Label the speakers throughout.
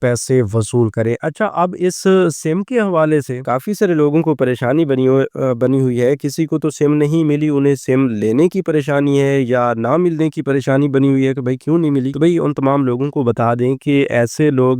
Speaker 1: پیسے وصول کریں۔ اچھا، اب اس سم کے حوالے سے کافی سارے لوگوں کو پریشانی بنی ہوئی ہے۔ کسی کو تو سم نہیں ملی، انہیں سم لینے کی پریشانی ہے یا نہ ملنے کی پریشانی بنی ہوئی ہے کہ بھائی کیوں نہیں ملی۔ تو بھائی ان تمام لوگوں کو بتا دیں کہ ایسے لوگ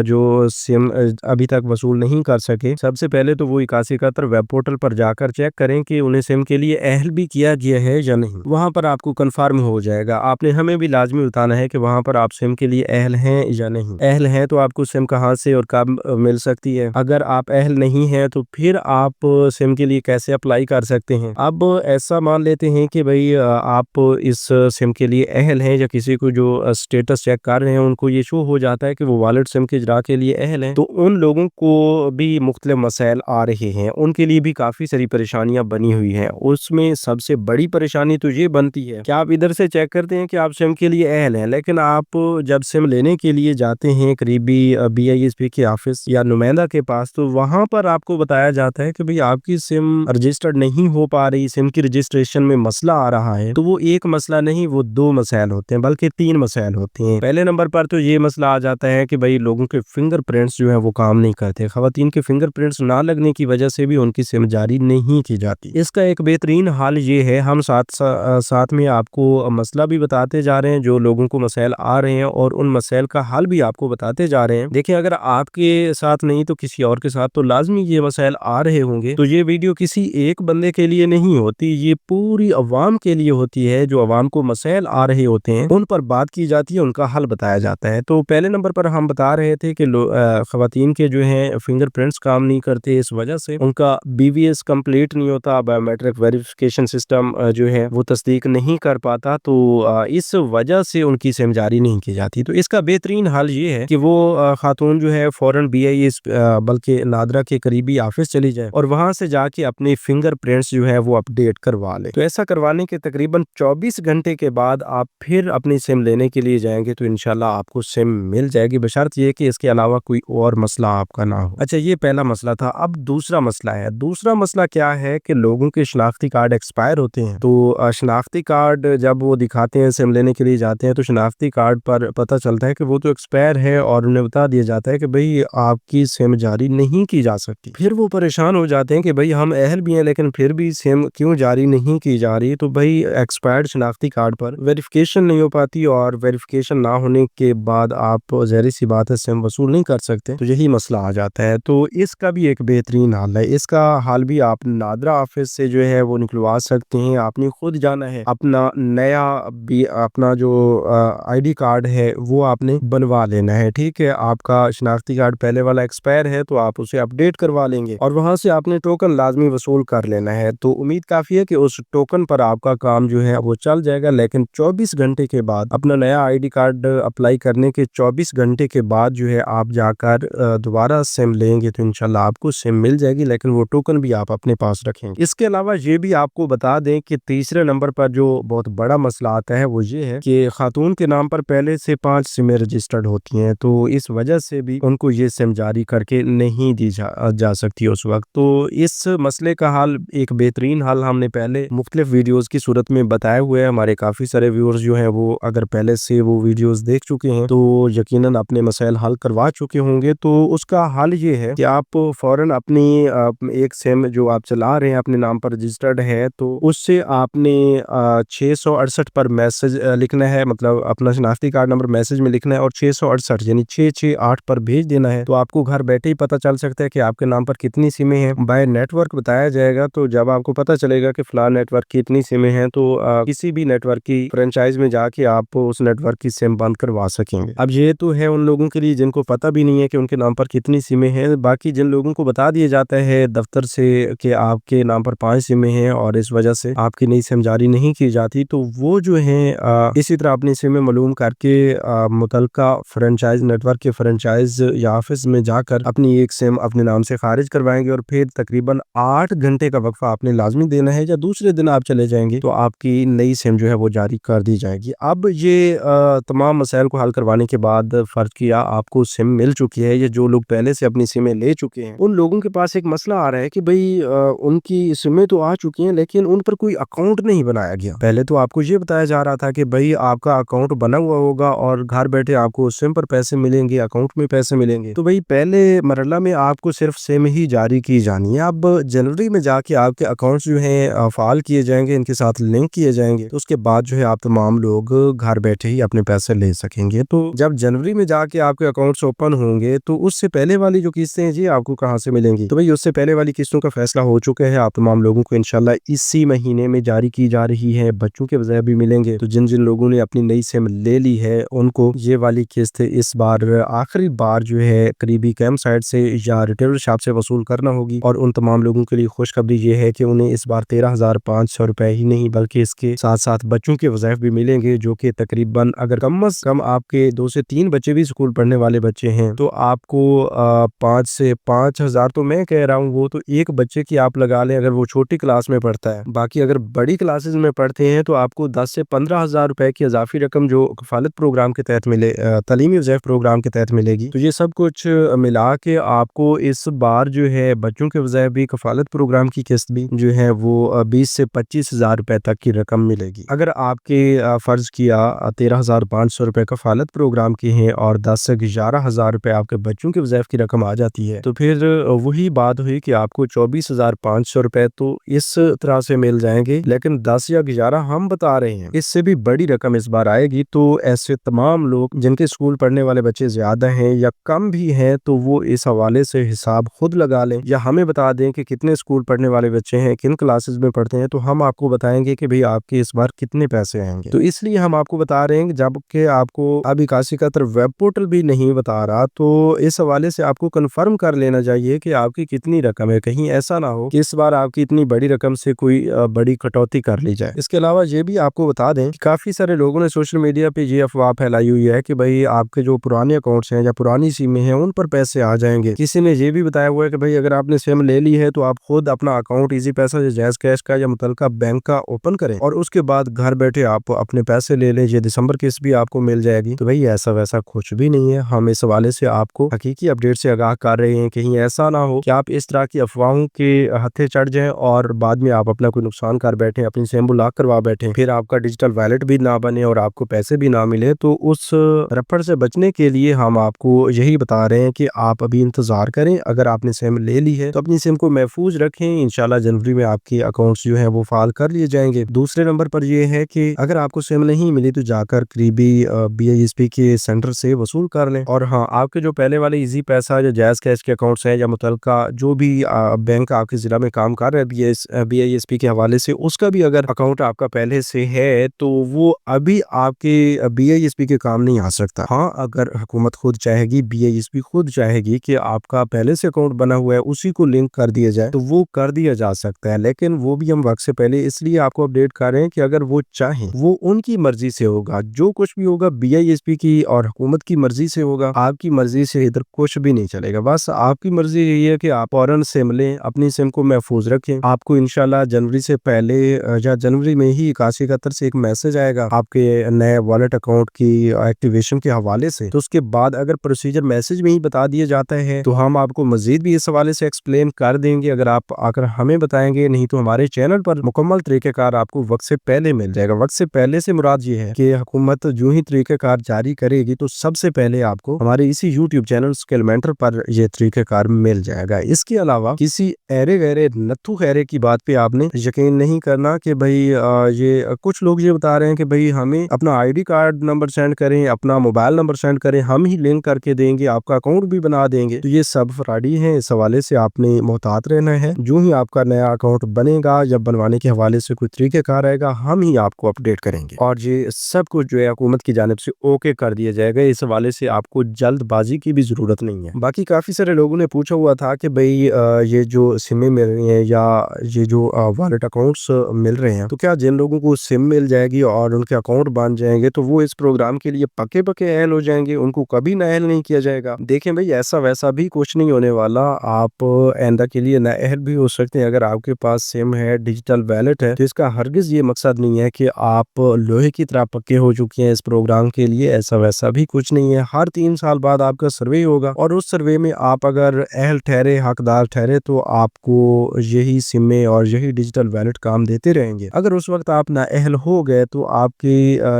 Speaker 1: جو سم ابھی تک وصول نہیں کر سکے، سب سے پہلے تو وہ 8171 ویب پورٹل پر جا کر چیک کریں کہ انہیں سم کے لیے اہل بھی کیا گیا ہے یا نہیں۔ وہاں پر آپ کو کنفرم ہو جائے گا۔ آپ نے ہمیں بھی لازمی بتانا ہے کہ وہاں پر آپ سم کے لیے اہل ہیں یا نہیں۔ اہل ہیں تو آپ کو سم کہاں سے اور کب مل سکتی ہے۔ اگر آپ اہل نہیں ہیں تو پھر آپ سم کے لیے کیسے اپلائی کر سکتے ہیں۔ اب ایسا مان لیتے ہیں کہ بھئی آپ اس سم کے لیے اہل ہیں، یا کسی کو جو سٹیٹس چیک کر رہے ہیں ان کو یہ شو ہو جاتا ہے کہ وہ والڈ سم کے اجرا کے لیے اہل ہیں، تو ان لوگوں کو بھی مختلف مسائل آ رہے ہیں، ان کے لیے بھی کافی ساری پریشانیاں بنی ہوئی ہیں۔ اس میں سب سے بڑی پریشانی تو یہ بنتی ہے کہ آپ ادھر سے چیک کرتے ہیں کہ آپ سم کے لیے اہل ہیں، لیکن آپ جب سم لینے کے لیے جاتے ہیں قریبی BISP کے آفس یا نمائندہ کے پاس، تو وہاں پر آپ کو بتایا جاتا ہے کہ بھئی آپ کی سم رجسٹرڈ نہیں ہو پا رہی، سم کی رجسٹریشن میں مسئلہ آ رہا ہے۔ تو وہ ایک مسئلہ نہیں، وہ دو مسائل ہوتے ہیں، بلکہ 3 مسائل ہوتے ہیں۔ پہلے نمبر پر تو یہ مسئلہ آ جاتا ہے کہ بھئی لوگوں کے فنگر پرنٹس جو ہیں وہ کام نہیں کرتے۔ خواتین کے فنگر پرنٹس نہ لگنے کی وجہ سے بھی ان کی سم جاری نہیں کی جاتی۔ اس کا ایک بہترین حل یہ ہے، ہم ساتھ میں آپ کو مسئلہ بھی بتاتے جا رہے ہیں، جو لوگوں کو مسائل آ رہے ہیں، اور ان مسائل کا حل بھی آپ کو بتاتے جا رہے ہیں۔ دیکھیں، اگر آپ کے ساتھ نہیں تو کسی اور کے ساتھ تو لازمی یہ مسائل آ رہے ہوں گے۔ تو یہ ویڈیو کسی ایک بندے کے لیے نہیں ہوتی، یہ پوری عوام کے لیے ہوتی ہے۔ جو عوام کو مسائل آ رہے ہوتے ہیں ان پر بات کی جاتی ہے، ان کا حل بتایا جاتا ہے۔ تو پہلے نمبر پر ہم بتا رہے تھے کہ خواتین کے جو ہیں فنگر پرنٹس کام نہیں کرتے، اس وجہ سے ان کا BVS کمپلیٹ نہیں ہوتا، بایو میٹرک ویریفیکیشن سسٹم جو ہے وہ تصدیق نہیں کر پاتا، تو اس وجہ سے ان کی سم جاری نہیں کی جاتی۔ تو اس کا بہترین حل یہ ہے کہ وہ خاتون جو ہے فوراً BIS بلکہ نادرا کے قریبی آفس چلی جائے اور وہاں سے جا کے اپنے فنگر پرنٹس جو ہے وہ اپڈیٹ کروا لے۔ تو ایسا کروانے کے تقریباً 24 گھنٹے کے بعد آپ پھر اپنی سم لینے کے لیے جائیں گے تو انشاءاللہ آپ کو سم مل جائے گی، بشرط یہ کہ اس کے علاوہ کوئی اور مسئلہ آپ کا نہ ہو۔ اچھا، یہ پہلا مسئلہ تھا۔ اب دوسرا مسئلہ ہے۔ دوسرا مسئلہ کیا ہے کہ لوگوں کے شناختی کارڈ ایکسپائر ہوتے ہیں، تو شناختی کارڈ جب وہ دکھاتے ہیں، سم لینے کے لیے جاتے ہیں، تو شناختی کارڈ پر پتہ چلتا ہے کہ وہ تو ایکسپائر ہے، اور انہیں بتا دیا جاتا ہے کہ بھئی آپ کی سم جاری نہیں کی جا سکتی۔ پھر وہ پریشان ہو جاتے ہیں کہ بھئی ہم اہل بھی ہیں لیکن پھر بھی سم کیوں جاری نہیں کی جا رہی۔ تو بھئی ایکسپائرڈ شناختی کارڈ پر ویریفیکیشن نہیں ہو پاتی، اور ویریفیکیشن نہ ہونے کے بعد آپ ظاہر سی بات ہے سم وصول نہیں کر سکتے، تو یہی مسئلہ آ جاتا ہے۔ تو اس کا بھی ایک بہترین حل ہے۔ اس کا حل بھی آپ نادرا آفس سے جو ہے وہ نکلوا سکتے ہیں۔ آپ نے خود جانا ہے، اپنا نیا اپنا جو ID کارڈ ہے وہ آپ نے بنوا لینا ہے، ٹھیک ہے۔ آپ کا شناختی کارڈ پہلے والا ایکسپائر ہے تو آپ اسے اپڈیٹ کروا لیں گے، اور وہاں سے آپ نے ٹوکن لازمی وصول کر لینا ہے۔ تو امید کافی ہے کہ اس ٹوکن پر آپ کا کام جو ہے وہ چل جائے گا، لیکن 24 گھنٹے کے بعد، اپنا نیا ID کارڈ اپلائی کرنے کے 24 گھنٹے کے بعد جو ہے آپ جا کر دوبارہ سم لیں گے تو انشاءاللہ آپ کو سم مل جائے گی، لیکن وہ ٹوکن بھی آپ اپنے پاس رکھیں گے۔ اس کے علاوہ یہ بھی آپ کو بتا دیں کہ تیسرے نمبر پر جو بہت بڑا مسئلہ آتا ہے وہ یہ ہے کہ خاتون کے نام پر پہلے سے 5 سمیں رجسٹرڈ ہوتی ہیں، تو اس وجہ سے بھی ان کو یہ سم جاری کر کے نہیں دی جا سکتی اس وقت۔ تو اس مسئلے کا حل، ایک بہترین حل ہم نے پہلے مختلف ویڈیوز کی صورت میں بتائے ہوئے ہیں۔ ہمارے کافی سارے ویورز جو ہیں وہ اگر پہلے سے وہ ویڈیوز دیکھ چکے ہیں تو یقیناً اپنے مسائل حل کروا چکے ہوں گے۔ تو اس کا حل یہ ہے کہ آپ فوراً اپنی ایک سم جو آپ چلا رہے ہیں اپنے نام پر رجسٹرڈ ہے، تو اس سے آپ نے 668 پر میسج لکھنا ہے، مطلب اپنا شناختی کارڈ نمبر میسج میں لکھنا ہے، اور 668 یعنی 668 پر بھیج دینا ہے۔ تو آپ کو گھر بیٹھے ہی پتہ چل سکتا ہے کہ آپ کے نام پر کتنی سمیں ہیں، بائی نیٹ ورک بتایا جائے گا۔ تو جب آپ کو پتہ چلے گا کہ فلاں نیٹ ورک کی اتنی سمیں ہیں، تو کسی بھی نیٹ ورک کی فرنچائز میں جا کے آپ اس نیٹ ورک کی سم بند کروا سکیں گے۔ اب یہ تو ہے ان لوگوں کے لیے جن کو پتہ بھی نہیں ہے کہ ان کے نام پر کتنی سمیں ہیں۔ باقی جن لوگوں کو بتا دیا جاتا ہے دفتر سے کہ آپ کے نام پر 5 سمیں ہیں اور اس وجہ سے آپ کی نئی سم جاری نہیں کی جاتی، تو وہ جو ہیں اسی طرح اپنی سمیں معلوم کر کے متعلقہ فرنچائز نیٹ ورک کے فرنچائز یا آفس میں جا کر اپنی ایک سم اپنے نام سے خارج کروائیں گے، اور پھر تقریباً 8 گھنٹے کا وقفہ آپ نے لازمی دینا ہے، یا دوسرے دن آپ چلے جائیں گے تو آپ کی نئی سم جو ہے وہ جاری کر دی جائے گی۔ اب یہ تمام مسائل کو حل کروانے کے بعد فرض کیا آپ کو سم مل چکی ہے، یا جو لوگ پہلے سے اپنی سمیں لے چکے ہیں ان لوگوں کے پاس ایک مسئلہ آ رہا ہے کہ بھئی ان کی سمیں تو آ چکی ہیں لیکن ان پر کوئی اکاؤنٹ نہیں بنایا گیا۔ پہلے تو آپ کو یہ بتایا جا رہا تھا کہ بھئی آپ کا اکاؤنٹ بنا ہوا ہوگا اور گھر بیٹھے آپ کو اس سم پر پیسے ملیں ملیں گے, اکاؤنٹ میں پیسے ملیں گے. تو بھائی پہلے مرحلہ میں آپ کو صرف سم ہی جاری کی جانی ہے. اب جنوری میں جا کے آپ کے اکاؤنٹس جو ہیں فعال کیے جائیں گے, ان کے ساتھ لنک کیے جائیں گے, تو اس کے بعد جو ہے آپ تمام لوگ گھر بیٹھے ہی اپنے پیسے لے سکیں گے. تو جب جنوری میں جا کے آپ کے اکاؤنٹس اوپن ہوں گے تو اس سے پہلے والی جو قسطیں ہیں جی آپ کو کہاں سے ملیں گی؟ تو بھائی اس سے پہلے والی قسطوں کا فیصلہ ہو چکا ہے, آپ تمام لوگوں کو انشاءاللہ اسی مہینے میں جاری کی جا رہی ہے. بچوں کے وظائف بھی ملیں گے. تو جن لوگوں نے اپنی نئی سم لے لی ہے ان کو یہ والی قسط اس بار آخری بار جو ہے قریبی کیمپ سائٹ سے یا ریٹیلر شاپ سے وصول کرنا ہوگی. اور ان تمام لوگوں کے لیے خوشخبری یہ ہے کہ انہیں اس بار 13,500 روپے ہی نہیں بلکہ اس کے ساتھ ساتھ بچوں کے وظائف بھی ملیں گے, جو کہ تقریباً اگر کم از کم آپ کے 2 سے 3 بچے بھی اسکول پڑھنے والے بچے ہیں تو آپ کو 5 سے 5,000 تو میں کہہ رہا ہوں, وہ تو ایک بچے کی آپ لگا لیں اگر وہ چھوٹی کلاس میں پڑھتا ہے. باقی اگر بڑی کلاسز میں پڑھتے ہیں تو آپ کو 10 سے 15,000 روپے کی اضافی رقم جو کفالت پروگرام کے تحت ملے, تعلیمی وظائف پروگرام کے تحت ملے گی. تو یہ سب کچھ ملا کے آپ کو اس بار جو ہے بچوں کے وظائف بھی, کفالت پروگرام کی قسط بھی جو ہے وہ 20 سے 25,000 روپے تک کی رقم ملے گی. اگر آپ کے فرض کیا 13,500 روپے کفالت پروگرام کی ہیں اور 10 سے 11,000 روپے آپ کے بچوں کے وظائف کی رقم آ جاتی ہے, تو پھر وہی بات ہوئی کہ آپ کو 24,500 روپے تو اس طرح سے مل جائیں گے. لیکن 10 یا 11 ہم بتا رہے ہیں, اس سے بھی بڑی رقم اس بار آئے گی. تو ایسے تمام لوگ جن کے اسکول پڑھنے والے بچے زیادہ ہیں یا کم بھی ہیں تو وہ اس حوالے سے حساب خود لگا لیں یا ہمیں بتا دیں کہ کتنے اسکول پڑھنے والے بچے ہیں, کن کلاسز میں پڑھتے ہیں, تو ہم آپ کو بتائیں گے کہ بھئی آپ کے اس بار کتنے پیسے آئیں گے. تو اس لیے ہم آپ کو بتا رہے ہیں کہ جب کہ آپ کو اب 81 قطر ویب پورٹل بھی نہیں بتا رہا, تو اس حوالے سے آپ کو کنفرم کر لینا چاہیے کہ آپ کی کتنی رقم ہے. کہیں ایسا نہ ہو کہ اس بار آپ کی اتنی بڑی رقم سے کوئی بڑی کٹوتی کر لی جائے. اس کے علاوہ یہ بھی آپ کو بتا دیں کہ کافی سارے لوگوں نے سوشل میڈیا پہ یہ افواہ پھیلائی ہوئی ہے کہ بھئی آپ کے جو پرانے اکاؤنٹس ہیں یا پرانی سیمیں ہیں ان پر پیسے آ جائیں گے. کسی نے یہ بھی بتایا ہوا ہے کہ بھئی اگر آپ نے سم لے لی ہے تو آپ خود اپنا اکاؤنٹ ایزی پیسہ یا جائز کیش کا یا متعلقہ بینک کا اوپن کریں اور اس کے بعد گھر بیٹھے آپ اپنے پیسے لے لیں, یہ دسمبر قسط بھی آپ کو مل جائے گی. تو بھئی ایسا ویسا کچھ بھی نہیں ہے. ہم اس حوالے سے آپ کو حقیقی اپڈیٹ سے آگاہ کر رہے ہیں. کہیں ایسا نہ ہو کہ آپ اس طرح کی افواہوں کے ہتھے چڑھ جائیں اور بعد میں آپ اپنا کوئی نقصان کر بیٹھیں, اپنی سم لاک کروا بیٹھیں, پھر آپ کا ڈیجیٹل ویلٹ بھی نہ بنے اور آپ کو پیسے بھی نہ ملے. تو اس رپڑ سے بچنے کے لیے ہم آپ کو یہی بتا رہے ہیں کہ آپ ابھی انتظار کریں. اگر آپ نے سم لے لی ہے تو اپنی سم کو محفوظ رکھیں, انشاءاللہ جنوری میں آپ کے اکاؤنٹس جو ہیں وہ فعال کر لیے جائیں گے. دوسرے نمبر پر یہ ہے کہ اگر آپ کو سم نہیں ملی تو جا کر قریبی BISP کے سینٹر سے وصول کر لیں. اور ہاں, آپ کے جو پہلے والے ایزی پیسہ یا جائز کیش کے اکاؤنٹس ہیں یا متعلقہ جو بھی بینک آپ کے ضلع میں کام کر رہے ہیں BISP کے حوالے سے, اس کا بھی اگر اکاؤنٹ آپ کا پہلے سے ہے تو وہ ابھی آپ کے BISP کے کام نہیں آ سکتا. ہاں, اگر حکومت خود چاہے گی, BISP خود چاہے گی کہ آپ کا پہلے سے اکاؤنٹ بنا ہوا ہے اسی کو لنک کر دیا جائے تو وہ کر دیا جا سکتا ہے. لیکن وہ بھی ہم وقت سے پہلے اس لیے آپ کو اپڈیٹ کر رہے ہیں کہ اگر وہ چاہیں وہ ان کی مرضی سے ہوگا. جو کچھ بھی ہوگا BISP کی اور حکومت کی مرضی سے ہوگا, آپ کی مرضی سے ادھر کچھ بھی نہیں چلے گا. بس آپ کی مرضی یہی ہے کہ آپ فوراً سم لیں, اپنی سم کو محفوظ رکھیں. آپ کو انشاءاللہ جنوری سے پہلے یا جنوری میں ہی 81 قطر سے ایک میسج آئے گا آپ کے نئے والیٹ اکاؤنٹ کی ایکٹیویشن کے حوالے سے. تو اس کے بعد اگر پروسیجر میسج میں ہی بتا دیا جاتا ہے تو ہم آپ کو مزید بھی اس حوالے سے ایکسپلین کر دیں گے اگر آپ آ کر ہمیں بتائیں گے. نہیں تو ہمارے چینل پر مکمل طریقہ کار آپ کو وقت سے پہلے مل جائے گا. وقت سے پہلے سے مراد یہ ہے کہ حکومت جو ہی طریقہ کار جاری کرے گی تو سب سے پہلے آپ کو ہمارے اسی YouTube چینل اسکلمنٹر پر یہ طریقہ کار مل جائے گا. اس کے علاوہ کسی ایرے غیرے نتھو خیرے کی بات پہ آپ نے یقین نہیں کرنا کہ بھئی یہ کچھ لوگ یہ بتا رہے ہیں کہ بھئی ہمیں اپنا ID کارڈ نمبر سینڈ کریں, اپنا موبائل نمبر سینڈ کریں, ہم ہی لنک کر کے دیں گے, آپ کا اکاؤنٹ بھی بنا دیں گے. تو یہ سب فراڈی ہیں. اس حوالے سے آپ نے محتاط رہنا ہے. جو ہی آپ کا نیا اکاؤنٹ بنے گا یا بنوانے کے حوالے سے کوئی طریقہ کار آئے گا ہم ہی آپ کو اپڈیٹ کریں گے اور یہ سب کچھ جو ہے حکومت کی جانب سے اوکے کر دیا جائے گا. اس حوالے سے آپ کو جلد بازی کی بھی ضرورت نہیں ہے. باقی کافی سارے لوگوں نے پوچھا ہوا تھا کہ بھئی یہ جو سمیں مل رہی ہیں یا یہ جو والیٹ اکاؤنٹس مل رہے ہیں تو کیا جن لوگوں کو سم مل جائے گی اور ان کے اکاؤنٹ بن جائیں گے تو وہ اس پروگرام کے لیے پکے اہل ہو جائیں گے, ان کو کبھی نااہل نہیں کیا جائے گا. دیکھیں بھئی ایسا ویسا بھی کچھ نہیں ہونے والا. آپ آئندہ کے لیے نااہل بھی ہو سکتے ہیں. اگر آپ کے پاس سم ہے, ڈیجیٹل ویلٹ ہے, تو اس کا ہرگز یہ مقصد نہیں ہے کہ آپ لوہے کی طرح پکے ہو چکے ہیں اس پروگرام کے لیے. ایسا ویسا بھی کچھ نہیں ہے. ہر 3 سال بعد آپ کا سروے ہوگا اور اس سروے میں آپ اگر اہل ٹھہرے, حقدار ٹھہرے تو آپ کو یہی سمیں اور یہی ڈیجیٹل ویلٹ کام دیتے رہیں گے. اگر اس وقت آپ نااہل ہو گئے تو آپ کی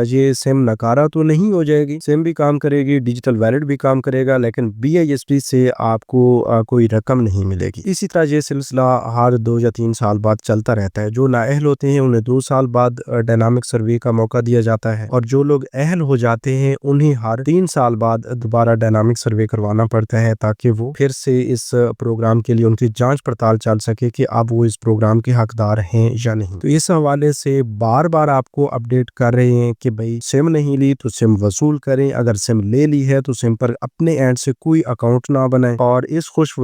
Speaker 1: یہ سم ناکارہ تو نہیں ہو جائے گی, سم بھی کام کرے گی, ڈیجیٹل ویلیٹ بھی کام کرے گا، لیکن BISP سے آپ کو کوئی رقم نہیں ملے گی۔ اسی طرح یہ سلسلہ ہر 2 یا 3 سال بعد چلتا رہتا ہے۔ جو نااہل ہوتے ہیں انہیں 2 سال بعد ڈائنامک سروے کا موقع دیا جاتا ہے، اور جو لوگ اہل ہو جاتے ہیں انہیں ہر 3 سال بعد دوبارہ ڈائنامک سروے کروانا پڑتا ہے، تاکہ وہ پھر سے اس پروگرام کے لیے ان کی جانچ پڑتال چل سکے کہ اب وہ اس پروگرام کے حقدار ہیں یا نہیں۔ تو اس حوالے سے بار بار آپ کو اپڈیٹ کر رہے ہیں کہ بھائی سم نہیں لی تو سم وصول کریں، اگر سم لے لی ہے تو سم پر اپنے اینڈ سے کوئی اکاؤنٹ نہ بنائیں، اور اس خوش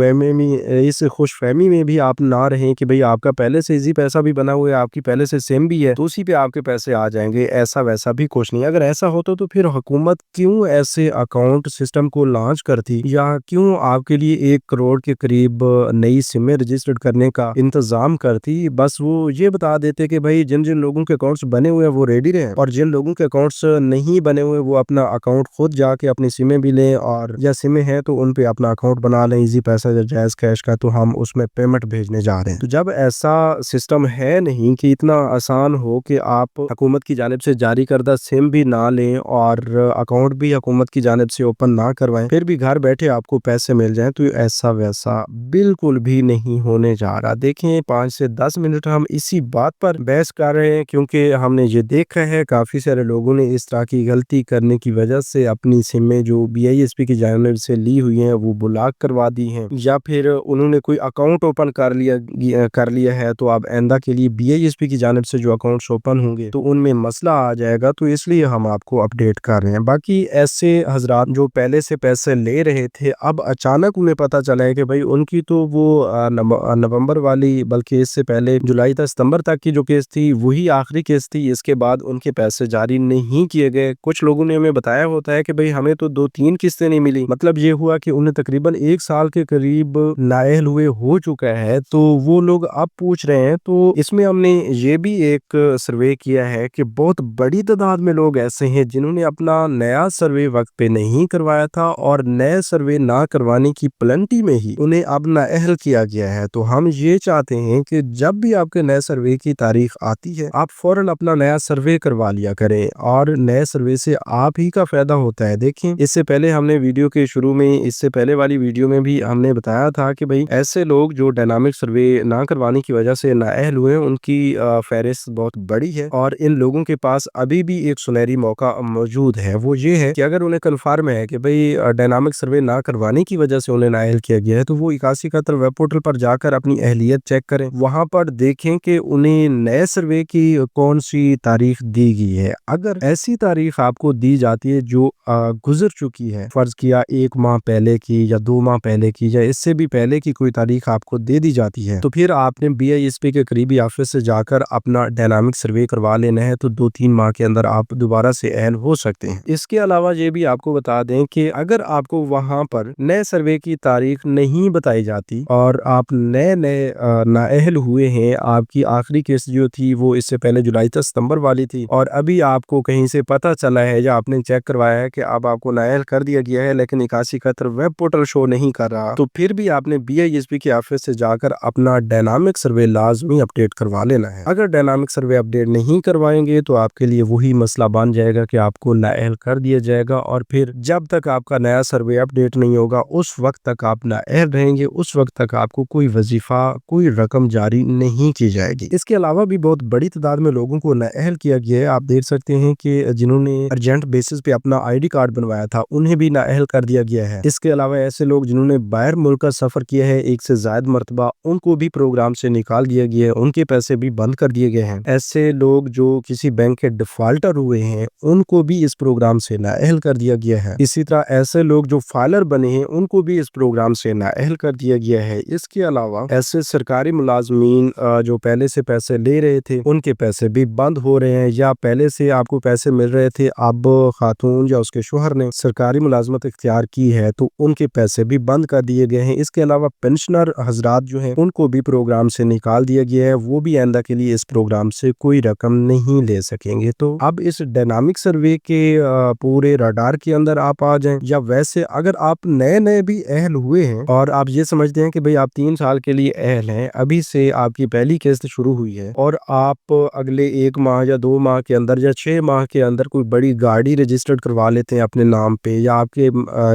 Speaker 1: فہمی میں بھی آپ نہ رہیں کہ بھئی آپ کا پہلے سے ایزی پیسہ بھی بنا ہوا ہے، آپ کی پہلے سے سم بھی ہے تو اسی پہ آپ کے پیسے آ جائیں گے۔ ایسا ویسا بھی کچھ نہیں۔ اگر ایسا ہوتا تو پھر حکومت کیوں ایسے اکاؤنٹ سسٹم کو لانچ کرتی، یا کیوں آپ کے لیے 1 کروڑ کے قریب نئی سمیں رجسٹرڈ کرنے کا انتظام کرتی؟ بس وہ یہ بتا دیتے کہ بھئی جن لوگوں کے اکاؤنٹس بنے ہوئے ہیں وہ ریڈی رہیں، اور جن لوگوں کے اکاؤنٹس نہیں بنے ہوئے وہ اپنا اکاؤنٹ خود جا کے اپنی سمیں بھی لیں، اور یا سمیں ہیں تو ان پہ اپنا اکاؤنٹ بنا لیں ایزی پیسہ یا جائز کیش کا، تو ہم اس میں پیمنٹ بھیجنے جا رہے ہیں۔ تو جب ایسا سسٹم ہے نہیں کہ اتنا آسان ہو کہ آپ حکومت کی جانب سے جاری کردہ سم بھی نہ لیں اور اکاؤنٹ بھی حکومت کی جانب سے اوپن نہ کروائیں، پھر بھی گھر بیٹھے آپ کو پیسے مل جائیں، تو ایسا ویسا بالکل بھی نہیں ہونے جا رہا۔ دیکھیں 5 سے 10 منٹ ہم اسی بات پر بحث کر رہے ہیں، کیونکہ ہم نے یہ دیکھا ہے کافی سارے لوگوں نے اس طرح کی غلطی کرنے کی وجہ سے اپنی سمیں جو BISP کی جانب سے لی ہوئی ہیں وہ بلاک کروا دی ہیں، یا پھر انہوں نے کوئی اکاؤنٹ اوپن کر لیا ہے، تو اب آئندہ کے لیے BISP کی جانب سے جو اکاؤنٹس اوپن ہوں گے تو ان میں مسئلہ آ جائے گا، تو اس لیے ہم آپ کو اپڈیٹ کر رہے ہیں۔ باقی ایسے حضرات جو پہلے سے پیسے لے رہے تھے، اب اچانک انہیں پتہ چلا ہے کہ بھائی ان کی تو وہ نومبر والی، بلکہ اس سے پہلے جولائی تا ستمبر تک کی جو قسط تھی وہی آخری قسط تھی، اس کے بعد ان کے پیسے جاری نہیں کیے گئے۔ کچھ لوگوں نے ہمیں بتایا ہوتا ہے کہ بھئی ہمیں تو 2-3 قسطیں نہیں ملی، مطلب یہ ہوا کہ انہیں تقریباً 1 سال کے قریب نااہل ہوئے ہو چکا ہے، تو وہ لوگ اب پوچھ رہے ہیں۔ تو اس میں ہم نے یہ بھی ایک سروے کیا ہے کہ بہت بڑی تعداد میں لوگ ایسے ہیں جنہوں نے اپنا نیا سروے وقت پہ نہیں کروایا تھا، اور نئے سروے نہ کروانے کی پلنٹی میں ہی انہیں اب نااہل کیا گیا ہے۔ تو ہم یہ چاہتے ہیں کہ جب بھی آپ کے نئے سروے کی تاریخ آتی ہے آپ فوراً اپنا نیا سروے کروا لیا کریں، اور نئے سروے سے آپ ہی کا فائدہ ہوتا ہے۔ دیکھیں اس سے پہلے ہم نے ویڈیو کے شروع میں، اس سے پہلے والی ویڈیو میں بھی ہم نے بتایا تھا کہ بھئی ایسے لوگ جو ڈائنامک سروے نہ کروانے کی وجہ سے نااہل ہوئے ان کی فہرست بہت بڑی ہے، اور ان لوگوں کے پاس ابھی بھی ایک سنہری موقع موجود ہے۔ وہ یہ ہے کہ اگر انہیں کنفرم ہے کہ بھئی ڈائنامک سروے نہ کروانے کی وجہ سے انہیں نااہل کیا گیا ہے، تو وہ 8171 ویب پورٹل پر جا کر اپنی اہلیت چیک کریں، وہاں پر دیکھیں کہ انہیں نئے سروے کی کون سی تاریخ دی گئی ہے۔ اگر ایسی تاریخ آپ کو دی جاتی ہے جو گزر چکی ہے، فرض کیا 1 ماہ پہلے کی یا 2 ماہ پہلے کی یا اس سے بھی پہلے کی کوئی تاریخ آپ کو دے دی جاتی ہے، تو پھر آپ نے BISP کے قریبی آفس سے جا کر اپنا ڈائنامک سروے کروا لینا ہے، تو 2-3 ماہ کے اندر آپ دوبارہ سے اہل ہو سکتے ہیں۔ اس کے علاوہ یہ بھی آپ کو بتا دیں کہ اگر آپ کو وہاں پر نئے سروے کی تاریخ نہیں بتائی جاتی اور آپ نئے نااہل ہوئے ہیں، آپ کی آخری قسط جو تھی وہ اس سے پہلے جولائی تا ستمبر والی تھی، اور ابھی آپ کو کہیں سے پتہ چلا ہے یا آپ نے چیک کروایا ہے کہ اب آپ کو نااہل کر دیا گیا ہے، لیکن 8171 ویب پورٹل شو نہیں کر رہا، تو پھر بھی آپ نے BISP کے آفس سے جا کر اپنا ڈائنامک سروے لازمی اپڈیٹ کروا لینا ہے۔ اگر ڈائنامک سروے اپڈیٹ نہیں کروائیں گے تو آپ کے لیے وہی مسئلہ بن جائے گا کہ آپ کو نااہل کر دیا جائے گا، اور پھر جب تک آپ کا نیا سروے اپڈیٹ نہیں ہوگا اس وقت تک آپ نااہل رہیں گے، اس وقت تک آپ کو کوئی وظیفہ، کوئی رقم جاری نہیں کی جائے گی۔ اس کے علاوہ بھی بہت بڑی تعداد میں لوگوں کو نااہل کیا گیا ہے۔ آپ دیکھ سکتے ہیں کہ جنہوں نے ارجنٹ بیسس پہ اپنا ID کارڈ بنوایا تھا انہیں بھی نااہل کر دیا گیا ہے۔ اس کے علاوہ ایسے لوگ جنہوں نے باہر ملک کا سفر کیا ہے 1 سے زائد مرتبہ، ان کو بھی پروگرام سے نکال دیا گیا ہے، ان کے پیسے بھی بند کر دیے گئے ہیں۔ ایسے لوگ جو کسی بینک کے ڈیفالٹر ہوئے ہیں ان کو بھی اس پروگرام سے نااہل کر دیا گیا ہے۔ اسی طرح ایسے لوگ جو فائلر بنے ہیں ان کو بھی اس پروگرام سے نااہل کر دیا گیا ہے۔ اس کے علاوہ ایسے سرکاری ملازمین جو پہلے سے پیسے لے رہے تھے ان کے پیسے بھی بند ہو رہے ہیں، یا پہلے سے آپ کو پیسے مل رہے تھے، اب خاتون یا اس کے شوہر نے سرکاری ملازمت اختیار کی ہے تو ان کے پیسے بھی بند کر دیے گئے ہیں۔ اس کے علاوہ پینشنر حضرات جو ہیں ان کو بھی پروگرام سے نکال دیا گیا ہے، وہ بھی آئندہ کے لیے اس پروگرام سے کوئی رقم نہیں لے سکیں گے۔ تو اب اس ڈائنامک سروے کے پورے راڈار کے اندر آپ آ جائیں، یا ویسے اگر آپ نئے بھی اہل ہوئے ہیں اور آپ یہ سمجھتے ہیں کہ بھئی آپ 3 سال کے لیے اہل ہیں، ابھی سے آپ کی پہلی قسط شروع ہوئی ہے، اور آپ اگلے 1 ماہ یا 2 ماہ کے اندر یا 6 ماہ کے اندر کوئی بڑی گاڑی رجسٹرڈ کروا لیتے ہیں اپنے اپنے نام پہ یا آپ کے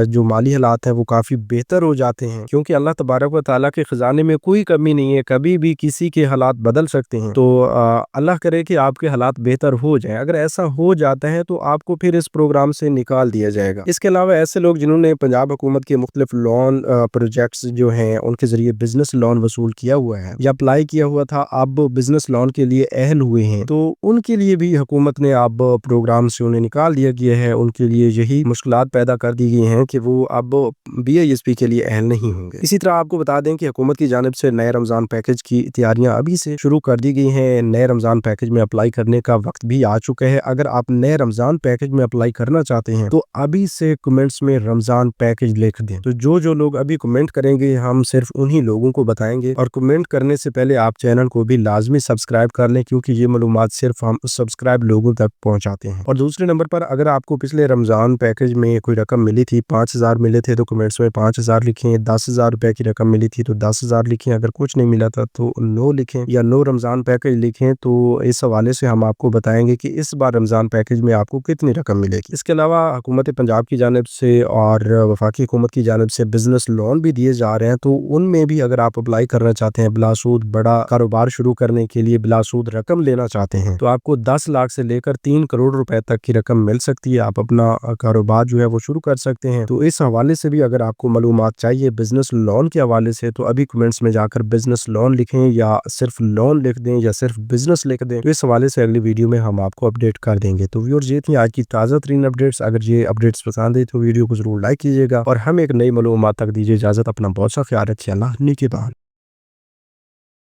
Speaker 1: جو مالی حالات ہیں وہ کافی بہتر ہو جاتے ہیں، کیونکہ اللہ تبارک و تعالیٰ کے خزانے میں کوئی کمی نہیں ہے، کبھی بھی کسی کے حالات بدل سکتے ہیں۔ تو اللہ کرے کہ آپ کے حالات بہتر ہو جائیں۔ اگر ایسا ہو جاتا ہے تو آپ کو پھر اس پروگرام سے نکال دیا جائے گا۔ اس کے علاوہ ایسے لوگ جنہوں نے پنجاب حکومت کے مختلف لون پروجیکٹس جو ہیں ان کے ذریعے بزنس لون وصول کیا ہوا ہے یا اپلائی کیا ہوا تھا، اب بزنس لون کے لیے اہل ہوئے ہیں، تو ان کے لیے بھی حکومت نے اب پروگرام سے انہیں نکال دیا گیا ہے۔ ان کے لیے یہی مشکلات پیدا کر دی گئی ہیں کہ وہ اب BISP کے لیے اہل نہیں ہوں گے۔ اسی طرح آپ کو بتا دیں کہ حکومت کی جانب سے نئے رمضان پیکج کی تیاریاں ابھی سے شروع کر دی گئی ہیں۔ نئے رمضان پیکج میں اپلائی کرنے کا وقت بھی آ چکا ہے۔ اگر آپ نئے رمضان پیکج میں اپلائی کرنا چاہتے ہیں تو ابھی سے کمنٹس میں رمضان پیکج لکھ دیں۔ تو جو لوگ ابھی کمنٹ کریں گے ہم صرف انہی لوگوں کو بتائیں گے، اور کمنٹ کرنے سے پہلے آپ چینل کو بھی لازمی سبسکرائب کر لیں، کیونکہ یہ معلومات صرف ہم سبسکرائب لوگوں تک پہنچاتے ہیں۔ اور دوسرے نمبر پر اگر آپ کو پچھلے رمضان پیکج میں کوئی رقم ملی تھی، 5000 ملے تھے تو کمنٹس میں 5000 لکھیں۔ 10,000 روپے کی رقم ملی تھی تو 10,000 لکھیں۔ اگر کچھ نہیں ملا تھا تو 9 لکھیں یا 9 رمضان پیکج لکھیں۔ تو اس حوالے سے ہم آپ کو بتائیں گے کہ اس بار رمضان پیکج میں آپ کو کتنی رقم ملے گی۔ اس کے علاوہ حکومت پنجاب کی جانب سے اور وفاقی حکومت کی جانب سے بزنس لون بھی دیے جا رہے ہیں، تو ان میں بھی اگر آپ اپلائی کرنا چاہتے ہیں، بلا سود بڑا کاروبار شروع کرنے کے لیے بلا سود رقم لینا چاہتے ہیں، تو آپ کو 10 لاکھ سے لے کر 3 کروڑ روپے تک کی رقم مل سکتی ہے۔ آپ اپنا کاروبار جو ہے وہ شروع کر سکتے ہیں۔ تو اس حوالے سے بھی اگر آپ کو معلومات چاہیے بزنس لون کے حوالے سے، تو ابھی کمنٹس میں جا کر بزنس لون لکھیں، یا صرف لون لکھ دیں، یا صرف بزنس لکھ دیں۔ تو اس حوالے سے اگلی ویڈیو میں ہم آپ کو اپڈیٹ کر دیں گے۔ تو ویورز یہ تھی آج کی تازہ ترین اپڈیٹس۔ اگر یہ اپڈیٹس پسند ہے تو ویڈیو کو ضرور لائک کیجیے گا اور ہمیں ایک نئی معلومات تک دیجیے اجازت۔ اپنا بہت سا خیال رکھیے۔ اللہ نگہبان۔